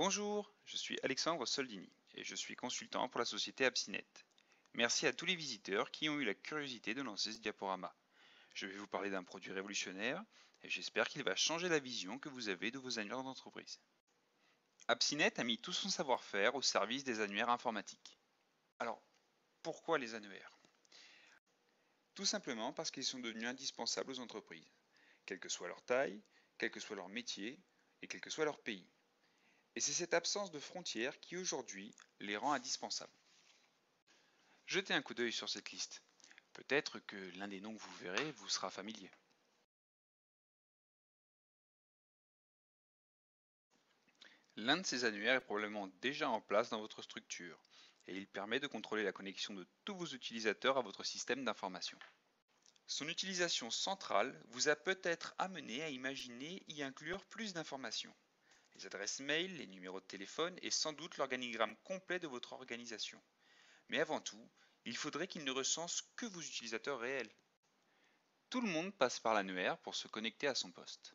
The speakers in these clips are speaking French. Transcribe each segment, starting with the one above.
Bonjour, je suis Alexandre Soldini et je suis consultant pour la société Appsinet. Merci à tous les visiteurs qui ont eu la curiosité de lancer ce diaporama. Je vais vous parler d'un produit révolutionnaire et j'espère qu'il va changer la vision que vous avez de vos annuaires d'entreprise. Appsinet a mis tout son savoir-faire au service des annuaires informatiques. Alors, pourquoi les annuaires? Tout simplement parce qu'ils sont devenus indispensables aux entreprises, quelle que soit leur taille, quel que soit leur métier et quel que soit leur pays. Et c'est cette absence de frontières qui aujourd'hui les rend indispensables. Jetez un coup d'œil sur cette liste. Peut-être que l'un des noms que vous verrez vous sera familier. L'un de ces annuaires est probablement déjà en place dans votre structure et il permet de contrôler la connexion de tous vos utilisateurs à votre système d'information. Son utilisation centrale vous a peut-être amené à imaginer y inclure plus d'informations. Les adresses mail, les numéros de téléphone et sans doute l'organigramme complet de votre organisation. Mais avant tout, il faudrait qu'il ne recense que vos utilisateurs réels. Tout le monde passe par l'annuaire pour se connecter à son poste.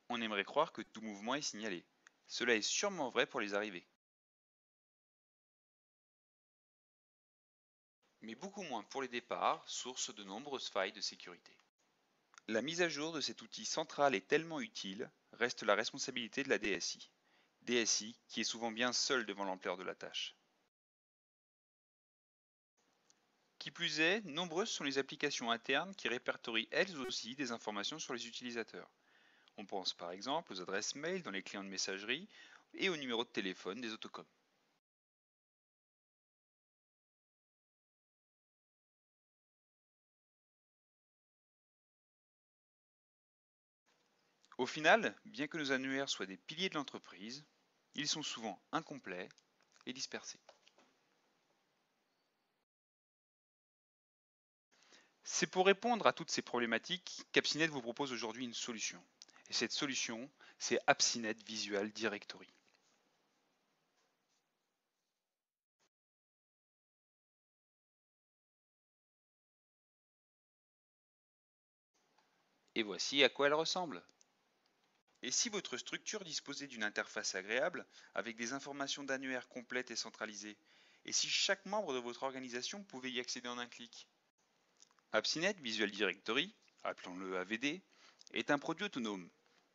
On aimerait croire que tout mouvement est signalé. Cela est sûrement vrai pour les arrivées. Mais beaucoup moins pour les départs, source de nombreuses failles de sécurité. La mise à jour de cet outil central est tellement utile, reste la responsabilité de la DSI. DSI qui est souvent bien seule devant l'ampleur de la tâche. Qui plus est, nombreuses sont les applications internes qui répertorient elles aussi des informations sur les utilisateurs. On pense par exemple aux adresses mail dans les clients de messagerie et aux numéros de téléphone des autocoms. Au final, bien que nos annuaires soient des piliers de l'entreprise, ils sont souvent incomplets et dispersés. C'est pour répondre à toutes ces problématiques qu'Appsinet vous propose aujourd'hui une solution. Et cette solution, c'est Appsinet Visual Directory. Et voici à quoi elle ressemble. Et si votre structure disposait d'une interface agréable, avec des informations d'annuaire complètes et centralisées, et si chaque membre de votre organisation pouvait y accéder en un clic? Appsinet Visual Directory, appelons-le AVD, est un produit autonome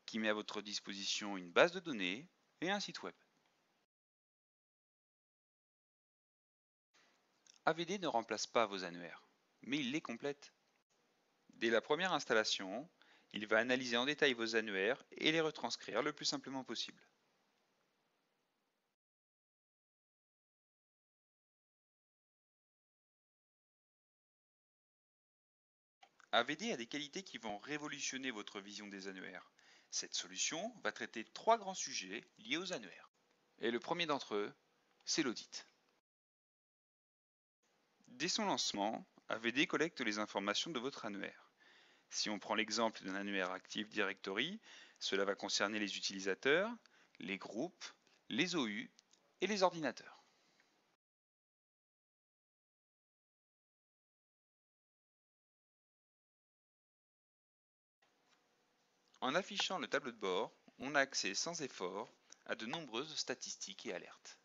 qui met à votre disposition une base de données et un site web. AVD ne remplace pas vos annuaires, mais il les complète. Dès la première installation, il va analyser en détail vos annuaires et les retranscrire le plus simplement possible. AVD a des qualités qui vont révolutionner votre vision des annuaires. Cette solution va traiter 3 grands sujets liés aux annuaires. Et le premier d'entre eux, c'est l'audit. Dès son lancement, AVD collecte les informations de votre annuaire. Si on prend l'exemple d'un annuaire Active Directory, cela va concerner les utilisateurs, les groupes, les OU et les ordinateurs. En affichant le tableau de bord, on a accès sans effort à de nombreuses statistiques et alertes.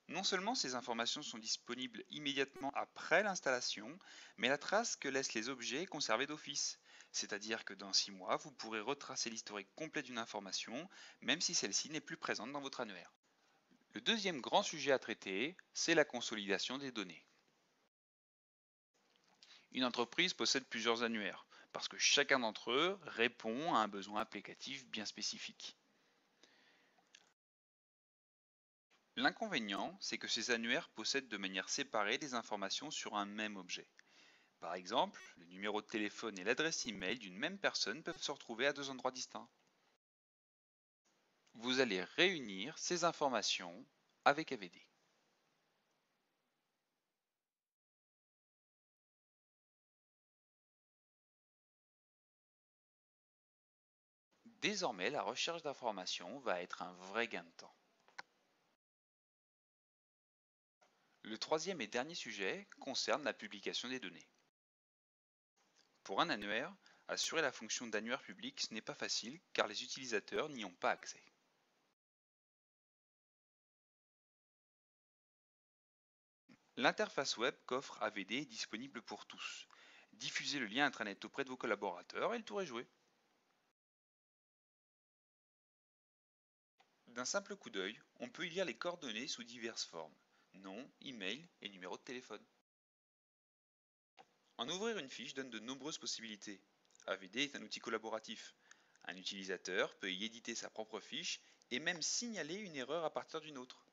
Non seulement ces informations sont disponibles immédiatement après l'installation, mais la trace que laissent les objets est conservée d'office. C'est-à-dire que dans 6 mois, vous pourrez retracer l'historique complet d'une information, même si celle-ci n'est plus présente dans votre annuaire. Le deuxième grand sujet à traiter, c'est la consolidation des données. Une entreprise possède plusieurs annuaires, parce que chacun d'entre eux répond à un besoin applicatif bien spécifique. L'inconvénient, c'est que ces annuaires possèdent de manière séparée des informations sur un même objet. Par exemple, le numéro de téléphone et l'adresse email d'une même personne peuvent se retrouver à 2 endroits distincts. Vous allez réunir ces informations avec AVD. Désormais, la recherche d'informations va être un vrai gain de temps. Le troisième et dernier sujet concerne la publication des données. Pour un annuaire, assurer la fonction d'annuaire public ce n'est pas facile car les utilisateurs n'y ont pas accès. L'interface web qu'offre AVD est disponible pour tous. Diffusez le lien intranet auprès de vos collaborateurs et le tour est joué. D'un simple coup d'œil, on peut y lire les coordonnées sous diverses formes, nom, email et numéro de téléphone. En ouvrir une fiche donne de nombreuses possibilités. AVD est un outil collaboratif. Un utilisateur peut y éditer sa propre fiche et même signaler une erreur à partir d'une autre.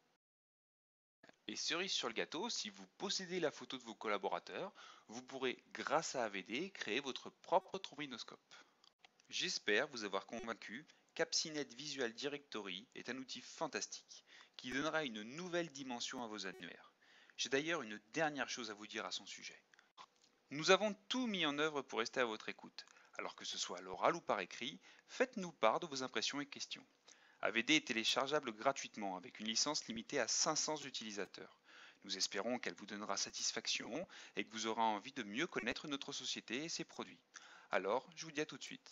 Et cerise sur le gâteau, si vous possédez la photo de vos collaborateurs, vous pourrez, grâce à AVD, créer votre propre trombinoscope. J'espère vous avoir convaincu qu'AppSynet Visual Directory est un outil fantastique qui donnera une nouvelle dimension à vos annuaires. J'ai d'ailleurs une dernière chose à vous dire à son sujet. Nous avons tout mis en œuvre pour rester à votre écoute. Alors que ce soit à l'oral ou par écrit, faites-nous part de vos impressions et questions. AVD est téléchargeable gratuitement avec une licence limitée à 500 utilisateurs. Nous espérons qu'elle vous donnera satisfaction et que vous aurez envie de mieux connaître notre société et ses produits. Alors, je vous dis à tout de suite.